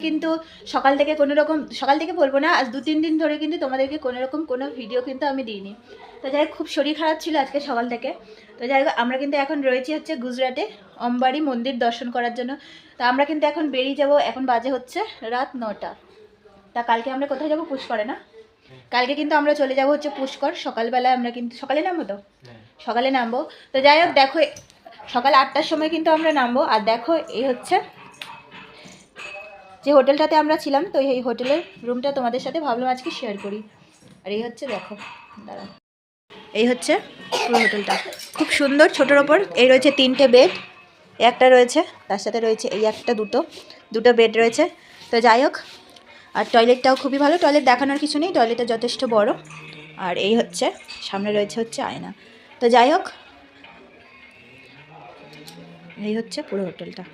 কিন্তু সকাল থেকে কোনো রকম, সকাল থেকে বলবো না, আজ 2-3 দিন ধরে কিন্তু তোমাদেরকে কোনো রকম কোনো ভিডিও কিন্তু আমি দিইনি। তো যাই হোক, খুব শরীর খারাপ ছিল আজকে সকাল থেকে। তো যাই হোক, আমরা কিন্তু এখন রয়েছি হচ্ছে গুজরাটে অম্বারি মন্দির দর্শন করার জন্য। তো আমরা কিন্তু এখন বেরিয়ে যাব, এখন বাজে হচ্ছে রাত 9টা। তা কালকে আমরা কোথায় যাব? পুষ্করে না? কালকে কিন্তু আমরা চলে যাব হচ্ছে পুষ্কর। সকালবেলায় আমরা কিন্তু সকালে নামবো তো, সকালে নামবো। তো যাই হোক, দেখো সকাল 8টার সময় কিন্তু আমরা নামবো। আর দেখো এই হচ্ছে যে হোটেলটাতে আমরা ছিলাম, তো এই হোটেলের রুমটা তোমাদের সাথে ভাবলাম আজকে শেয়ার করি। আর এই হচ্ছে, দেখো দাঁড়া, এই হচ্ছে পুরো হোটেলটা, খুব সুন্দর। ছোটোর ওপর এই রয়েছে 3টে বেড, একটা রয়েছে, তার সাথে রয়েছে এই একটা দুটো বেড রয়েছে। তো যাই হোক, আর টয়লেটটাও খুবই ভালো, টয়লেট দেখানোর কিছু নেই, টয়লেটটা যথেষ্ট বড়। আর এই হচ্ছে সামনে রয়েছে হচ্ছে আয়না। তো যাই হোক, এই হচ্ছে পুরো হোটেলটা।